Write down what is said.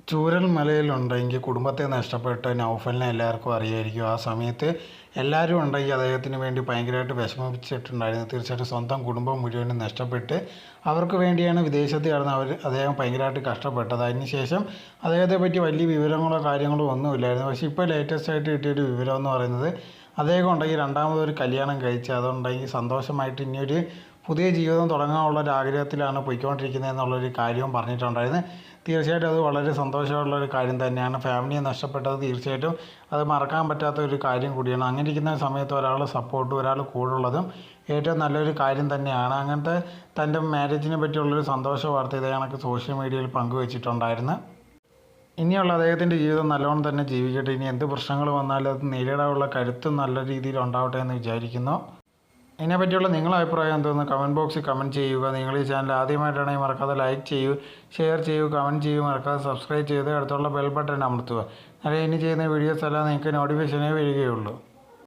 ചൂരൽ മലയിലുണ്ടെങ്കിൽ കുടുംബത്തെ നഷ്ടപ്പെട്ട നൗഫലിനെ എല്ലാവർക്കും അറിയായിരിക്കും. ആ സമയത്ത് എല്ലാവരും ഉണ്ടെങ്കിൽ അദ്ദേഹത്തിന് വേണ്ടി ഭയങ്കരമായിട്ട് വിഷമിച്ചിട്ടുണ്ടായിരുന്നു. തീർച്ചയായിട്ടും സ്വന്തം കുടുംബം മുഴുവനും നഷ്ടപ്പെട്ട് അവർക്ക് വേണ്ടിയാണ് വിദേശത്ത് നടന്ന് അദ്ദേഹം ഭയങ്കരമായിട്ട് കഷ്ടപ്പെട്ടത്. അതിനുശേഷം അദ്ദേഹത്തെ പറ്റി വലിയ വിവരങ്ങളോ കാര്യങ്ങളോ ഒന്നുമില്ലായിരുന്നു. പക്ഷേ ഇപ്പോൾ ലേറ്റസ്റ്റ് ആയിട്ട് കിട്ടിയൊരു വിവരം എന്ന് പറയുന്നത് അദ്ദേഹം ഉണ്ടെങ്കിൽ രണ്ടാമതൊരു കല്യാണം കഴിച്ച് അതുണ്ടെങ്കിൽ സന്തോഷമായിട്ട് ഇനിയൊരു പുതിയ ജീവിതം തുടങ്ങാനുള്ള ഒരു ആഗ്രഹത്തിലാണ് പോയിക്കൊണ്ടിരിക്കുന്നത് എന്നുള്ളൊരു കാര്യവും പറഞ്ഞിട്ടുണ്ടായിരുന്നു. തീർച്ചയായിട്ടും അത് വളരെ സന്തോഷമുള്ളൊരു കാര്യം തന്നെയാണ്. ഫാമിലിയെ നഷ്ടപ്പെട്ടത് തീർച്ചയായിട്ടും അത് മറക്കാൻ പറ്റാത്ത ഒരു കാര്യം കൂടിയാണ്. അങ്ങനെ ഇരിക്കുന്ന സമയത്ത് ഒരാൾ സപ്പോർട്ടും ഒരാൾ കൂടുള്ളതും ഏറ്റവും നല്ലൊരു കാര്യം തന്നെയാണ്. അങ്ങനത്തെ തൻ്റെ മാരേജിനെ പറ്റിയുള്ളൊരു സന്തോഷ വാർത്ത ഇതേ കണക്ക് സോഷ്യൽ മീഡിയയിൽ പങ്കുവച്ചിട്ടുണ്ടായിരുന്നു. ഇനിയുള്ള അദ്ദേഹത്തിൻ്റെ ജീവിതം നല്ലോണം തന്നെ ജീവിക്കട്ടെ. ഇനി എന്ത് പ്രശ്നങ്ങൾ വന്നാലും അത് നേരിടാനുള്ള കരുത്തും നല്ല രീതിയിൽ ഉണ്ടാവട്ടെ എന്ന് വിചാരിക്കുന്നു. ഇതിനെപ്പറ്റിയുള്ള നിങ്ങളുടെ അഭിപ്രായം എന്തോന്ന് കമൻറ്റ് ബോക്സിൽ കമൻറ്റ് ചെയ്യുക. നിങ്ങൾ ഈ ചാനൽ ആദ്യമായിട്ടാണെങ്കിൽ മറക്കാതെ ലൈക്ക് ചെയ്യൂ, ഷെയർ ചെയ്യൂ, കമൻറ്റ് ചെയ്യൂ, മറക്കാതെ സബ്സ്ക്രൈബ് ചെയ്ത് അടുത്തുള്ള ബെൽ ബട്ടൺ അമർത്തുക. അല്ലെങ്കിൽ ഇനി ചെയ്യുന്ന വീഡിയോസ് എല്ലാം നിങ്ങൾക്ക് നോട്ടിഫിക്കേഷനേ വരികയുള്ളൂ.